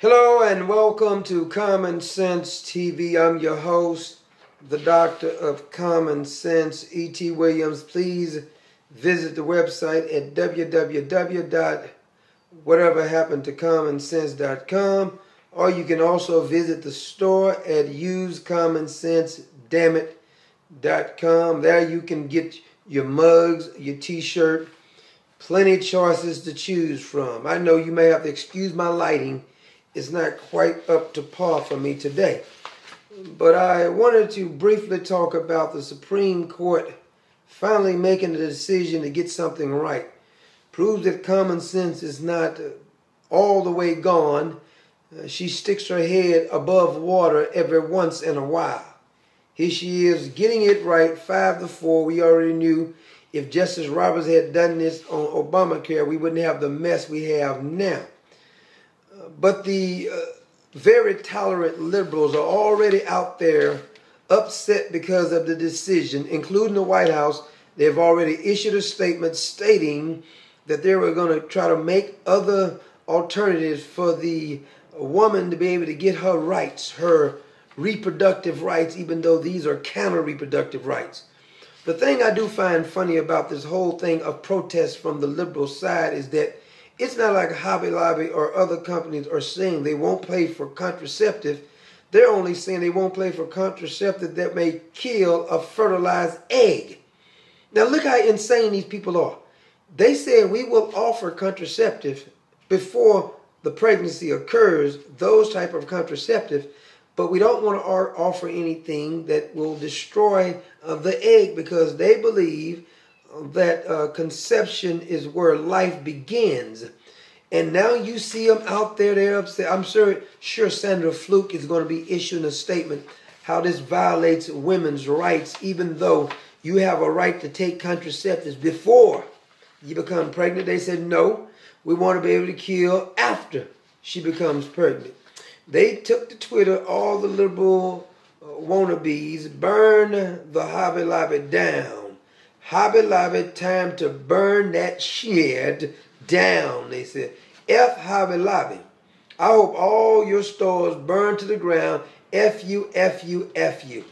Hello and welcome to Common Sense TV. I'm your host, the Doctor of Common Sense, E.T. Williams. Please visit the website at www.whateverhappenedtocommonsense.com, or you can also visit the store at usecommonsensedammit.com. There you can get your mugs, your t-shirt, plenty of choices to choose from. I know you may have to excuse my lighting. It's not quite up to par for me today. But I wanted to briefly talk about the Supreme Court finally making the decision to get something right. Proves that common sense is not all the way gone. She sticks her head above water every once in a while. Here she is getting it right, 5-4. We already knew if Justice Roberts had done this on Obamacare, we wouldn't have the mess we have now. But the very tolerant liberals are already out there upset because of the decision, including the White House. They've already issued a statement stating that they were going to try to make other alternatives for the woman to be able to get her rights, her reproductive rights, even though these are counter-reproductive rights. The thing I do find funny about this whole thing of protest from the liberal side is that it's not like Hobby Lobby or other companies are saying they won't pay for contraceptive. They're only saying they won't pay for contraceptive that may kill a fertilized egg. Now look how insane these people are. They said we will offer contraceptive before the pregnancy occurs, those type of contraceptive, but we don't want to offer anything that will destroy the egg because they believe that conception is where life begins. And now you see them out there, they're upset. I'm sure Senator Fluke is going to be issuing a statement how this violates women's rights, even though you have a right to take contraceptives before you become pregnant. They said, no, we want to be able to kill after she becomes pregnant. They took to Twitter, all the liberal wannabes, burn the Hobby Lobby down. Hobby Lobby, time to burn that shit down, they said. F Hobby Lobby. I hope all your stores burn to the ground. F you, F you, F you.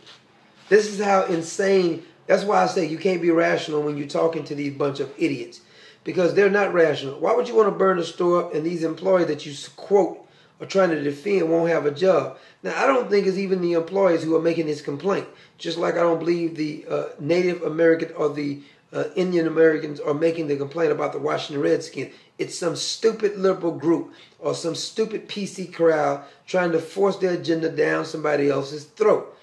This is how insane. That's why I say you can't be rational when you're talking to these bunch of idiots, because they're not rational. Why would you want to burn a store up and these employees that you quote are trying to defend won't have a job? Now, I don't think it's even the employees who are making this complaint. Just like I don't believe the Native American or the Indian Americans are making the complaint about the Washington Redskins. It's some stupid liberal group or some stupid PC crowd trying to force their agenda down somebody else's throat.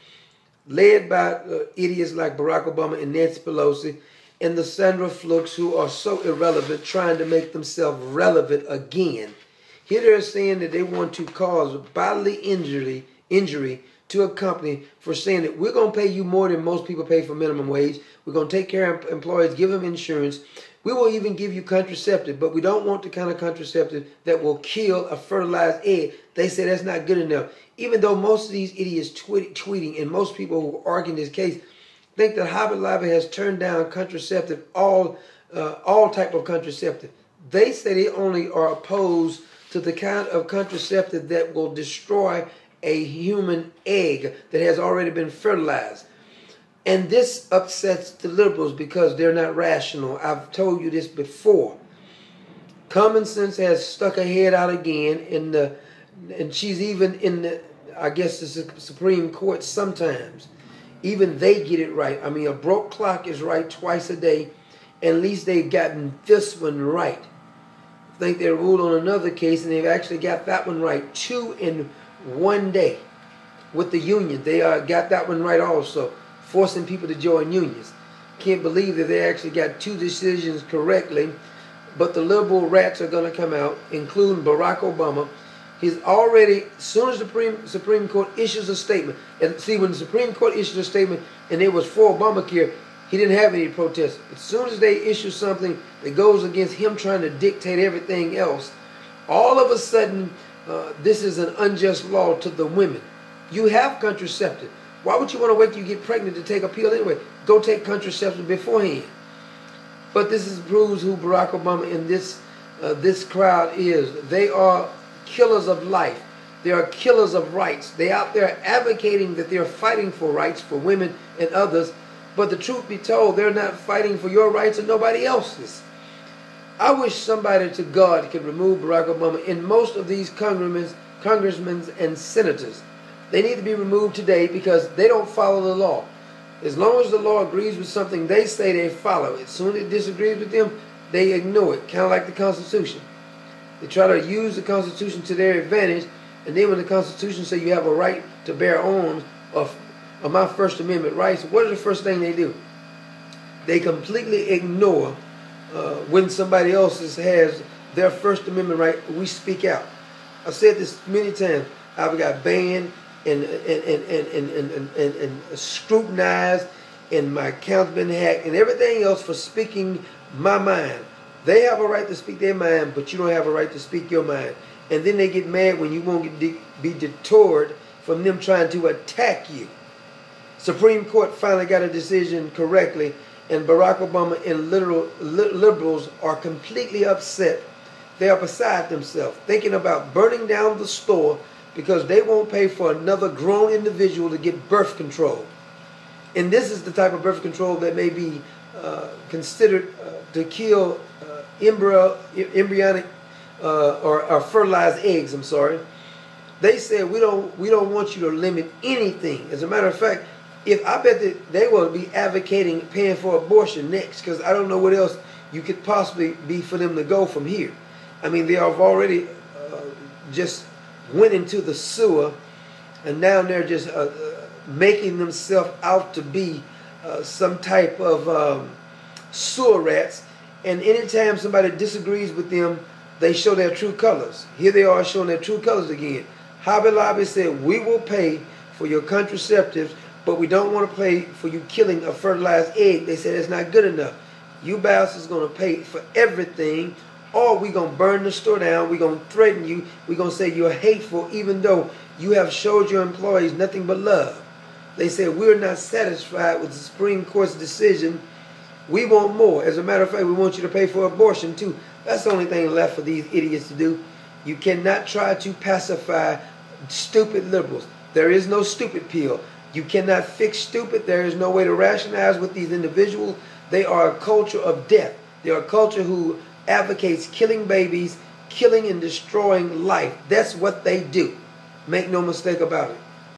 Led by idiots like Barack Obama and Nancy Pelosi and the Sandra Flukes, who are so irrelevant, trying to make themselves relevant again. Here they're saying that they want to cause bodily injury to a company for saying that we're going to pay you more than most people pay for minimum wage. We're going to take care of employees, give them insurance. We will even give you contraceptive, but we don't want the kind of contraceptive that will kill a fertilized egg. They say that's not good enough. Even though most of these idiots tweeting and most people who are arguing this case think that Hobby Lobby has turned down contraceptive, all type of contraceptive. They say they only are opposed to the kind of contraceptive that will destroy a human egg that has already been fertilized. And this upsets the liberals because they're not rational. I've told you this before. Common sense has stuck her head out again, and she's even in the, I guess, the Supreme Court sometimes. Even they get it right. I mean, a broke clock is right twice a day, and at least they've gotten this one right. I think they ruled on another case, and they've actually got that one right 2 in 1 day with the union. They got that one right also, forcing people to join unions. Can't believe that they actually got 2 decisions correctly, but the liberal rats are going to come out, including Barack Obama. He's already, as soon as the Supreme Court issues a statement, and see, when the Supreme Court issued a statement and it was for Obamacare, he didn't have any protests. As soon as they issue something that goes against him trying to dictate everything else, all of a sudden, this is an unjust law to the women. You have contraceptive. Why would you want to wait till you get pregnant to take a pill anyway? Go take contraceptive beforehand. But this proves who Barack Obama and this crowd is. They are killers of life. They are killers of rights. They out there advocating that they're fighting for rights for women and others. But the truth be told, they're not fighting for your rights or nobody else's. I wish somebody to God could remove Barack Obama and most of these congressmen and senators. They need to be removed today because they don't follow the law. As long as the law agrees with something they say they follow, as soon as it disagrees with them, they ignore it, kind of like the Constitution. They try to use the Constitution to their advantage, and then when the Constitution says you have a right to bear arms of my First Amendment rights, what is the first thing they do? They completely ignore when somebody else has their First Amendment right. We speak out. I've said this many times. I've got banned and scrutinized, and my account's been hacked, and everything else for speaking my mind. They have a right to speak their mind, but you don't have a right to speak your mind. And then they get mad when you won't be deterred from them trying to attack you. Supreme Court finally got a decision correctly, and Barack Obama and liberals are completely upset. They are beside themselves, thinking about burning down the store because they won't pay for another grown individual to get birth control. And this is the type of birth control that may be considered to kill embryonic or fertilized eggs. I'm sorry. They said we don't want you to limit anything. As a matter of fact, I bet that they will be advocating paying for abortion next, because I don't know what else you could possibly be for them to go from here. I mean, they have already just went into the sewer, and now they're just making themselves out to be some type of sewer rats. And anytime somebody disagrees with them, they show their true colors. Here they are showing their true colors again. Hobby Lobby said, we will pay for your contraceptives, but we don't want to pay for you killing a fertilized egg. They said it's not good enough. You bastards going to pay for everything, or we're going to burn the store down. We're going to threaten you. We're going to say you're hateful, even though you have showed your employees nothing but love. They said, we're not satisfied with the Supreme Court's decision. We want more. As a matter of fact, we want you to pay for abortion too. That's the only thing left for these idiots to do. You cannot try to pacify stupid liberals. There is no stupid pill. You cannot fix stupid. There is no way to rationalize with these individuals. They are a culture of death. They are a culture who advocates killing babies, killing and destroying life. That's what they do. Make no mistake about it.